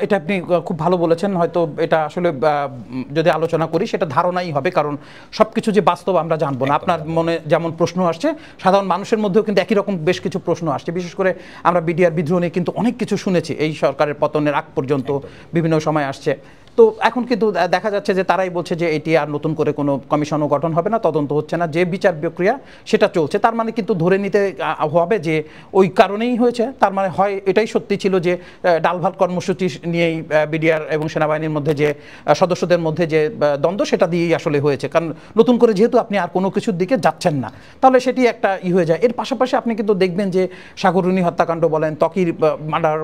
এটা আপনি খুব ভালো বলেছেন। হয়তো এটা আসলে যদি আলোচনা করি সেটা ধারণাই হবে, কারণ সবকিছু যে বাস্তব আমরা জানবো না। আপনার মনে যেমন প্রশ্ন আসছে, সাধারণ মানুষের মধ্যেও কিন্তু একই রকম বেশ কিছু প্রশ্ন আসছে। বিশেষ করে আমরা বিডিআর বিদ্রোহ নিয়ে কিন্তু অনেক কিছু শুনেছি এই সরকারের পতনের আগ পর্যন্ত, বিভিন্ন সময় আসছে। তো এখন কিন্তু দেখা যাচ্ছে যে তারাই বলছে যে এটি আর নতুন করে কোনো কমিশনও গঠন হবে না, তদন্ত হচ্ছে না, যে বিচার প্রক্রিয়া সেটা চলছে। তার মানে কিন্তু ধরে নিতে হবে যে ওই কারণেই হয়েছে। তার মানে হয় এটাই সত্যি ছিল যে ডাল ভাত কর্মসূচি নিয়েই বিডিআর এবং সেনাবাহিনীর মধ্যে যে সদস্যদের মধ্যে যে দ্বন্দ্ব, সেটা দিয়েই আসলে হয়েছে। কারণ নতুন করে যেহেতু আপনি আর কোনো কিছুর দিকে যাচ্ছেন না, তাহলে সেটি একটা হয়ে যায়। এর পাশাপাশি আপনি কিন্তু দেখবেন যে সাগররুনি হত্যাকাণ্ড বলেন, ত্বকীর মার্ডার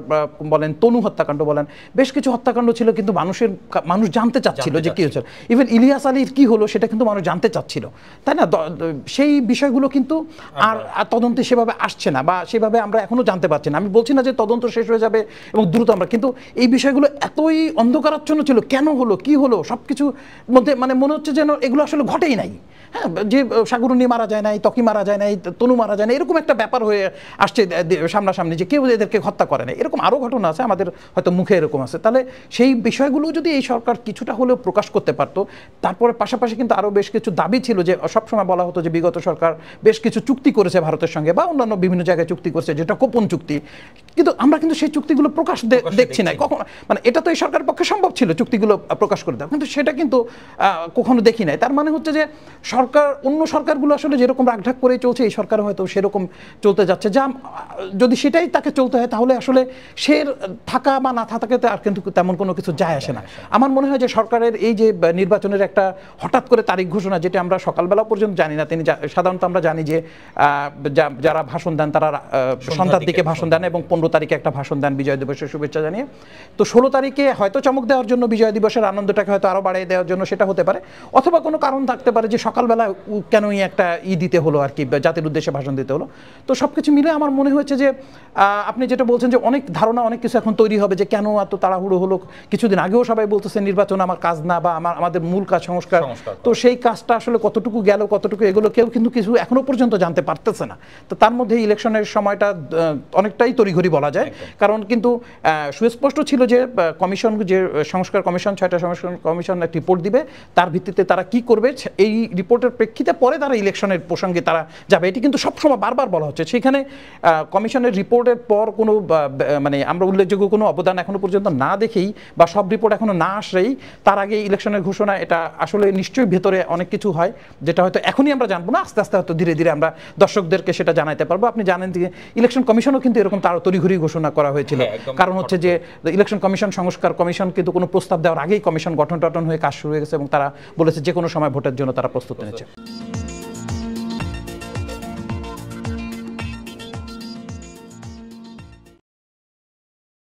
বলেন, তনু হত্যাকাণ্ড বলেন, বেশ কিছু হত্যাকাণ্ড ছিল কিন্তু মানুষ জানতে চাচ্ছিল যে কি হয়েছে। ইভেন ইলিয়াস আলীর কি হলো সেটা কিন্তু মানুষ জানতে চাচ্ছিল, তাই না? সেই বিষয়গুলো কিন্তু আর তদন্তে সেভাবে আসছে না, বা সেভাবে আমরা এখনো জানতে পারছি না। আমি বলছি না যে তদন্ত শেষ হয়ে যাবে এবং দ্রুত আমরা, কিন্তু এই বিষয়গুলো এতই অন্ধকারাচ্ছন্ন ছিল, কেন হলো, কি হলো, সবকিছু মধ্যে মানে মনে হচ্ছে যেন এগুলো আসলে ঘটেই নাই। হ্যাঁ, যে সাগররুনি মারা যায় নাই, ত্বকী মারা যায় নাই, তনু মারা যায় না, এরকম একটা ব্যাপার হয়ে আসছে সামনাসামনি, যে কেউ এদেরকে হত্যা করে না। এরকম আরও ঘটনা আছে আমাদের হয়তো মুখে এরকম আছে। তাহলে সেই বিষয়গুলো যদি এই সরকার কিছুটা হলেও প্রকাশ করতে পারতো। তারপরে পাশাপাশি কিন্তু আরও বেশ কিছু দাবি ছিল, যে সবসময় বলা হতো যে বিগত সরকার বেশ কিছু চুক্তি করেছে ভারতের সঙ্গে, বা অন্যান্য বিভিন্ন জায়গায় চুক্তি করেছে, যেটা গোপন চুক্তি, কিন্তু আমরা কিন্তু সেই চুক্তিগুলো প্রকাশ দেখছি না কখনো। মানে এটা তো এই সরকারের পক্ষে সম্ভব ছিল চুক্তিগুলো প্রকাশ করে দেওয়া, কিন্তু সেটা কিন্তু কখনো দেখি নাই। তার মানে হচ্ছে যে সরকার, অন্য সরকারগুলো আসলে যেরকম রাগঢাক করে চলছে, এই সরকার হয়তো সেরকম চলতে যাচ্ছে। যা যদি সেটাই তাকে চলতে হয়, তাহলে আসলে সে থাকা বা না থাকাকে আর কিন্তু তেমন কোনো কিছু যায় আসে না। আমার মনে হয় যে সরকারের এই যে নির্বাচনের একটা হঠাৎ করে তারিখ ঘোষণা, যেটা আমরা সকালবেলা পর্যন্ত জানি না, তিনি সাধারণত আমরা জানি যে যারা ভাষণ দেন তারা সন্ধ্যার দিকে ভাষণ দেন, এবং 15 তারিখে একটা ভাষণ দেন বিজয় দিবসের শুভেচ্ছা জানিয়ে। তো 16 তারিখে হয়তো চমক দেওয়ার জন্য, বিজয় দিবসের আনন্দটাকে হয়তো আরও বাড়িয়ে দেওয়ার জন্য সেটা হতে পারে, অথবা কোনো কারণ থাকতে পারে যে সকালবেলা কেনই একটা দিতে হলো আর কি, জাতির উদ্দেশ্যে ভাষণ দিতে হলো। তো সব কিছু মিলে আমার মনে হয়েছে যে আপনি যেটা বলছেন যে অনেক ধারণা, অনেক কিছু এখন তৈরি হবে যে কেন এত তাড়াহুড়ো হলো। কিছুদিন আগেও সবাই বলতেছে নির্বাচন আমার কাজ না, বা আমাদের মূল কাজ সংস্কার। তো সেই কাজটা আসলে কতটুকু গেল, কতটুকু এগুলো কেউ কিন্তু কিছু এখনো পর্যন্ত জানতে পারতেছে না। তো তার মধ্যে ইলেকশনের সময়টা অনেকটাই তড়িঘড়ি বলা যায়, কারণ কিন্তু সুস্পষ্ট ছিল যে কমিশন, যে সংস্কার কমিশন, 6টা সংস্কার কমিশন একটা রিপোর্ট দিবে, তার ভিত্তিতে তারা কি করবে, এই রিপোর্টের প্রেক্ষিতে পরে তারা ইলেকশনের প্রসঙ্গে তারা যাবে। এটি কিন্তু সবসময় বারবার বলা হচ্ছে। সেখানে কমিশনের রিপোর্টের পর কোনো মানে আমরা উল্লেখযোগ্য কোনো অবদান এখনো পর্যন্ত না দেখেই, বা সব রিপোর্ট এখনো না আসলেই তার আগে ইলেকশনের ঘোষণা, এটা আসলে নিশ্চয়ই ভেতরে অনেক কিছু হয়, যেটা হয়তো এখনই আমরা জানবো না, আস্তে আস্তে হয়তো ধীরে ধীরে আমরা দর্শকদেরকে সেটা জানাতে পারবো। আপনি জানেন যে ইলেকশন কমিশনও কিন্তু এরকম তার তড়িঘড়ি ঘোষণা করা হয়েছিল, কারণ হচ্ছে যে ইলেকশন কমিশন, সংস্কার কমিশন কিন্তু কোনো প্রস্তাব দেওয়ার আগেই কমিশন গঠন হয়ে কাজ শুরু হয়ে গেছে, এবং তারা বলেছে যে কোনো সময় ভোটের জন্য তারা প্রস্তুত নিয়েছে।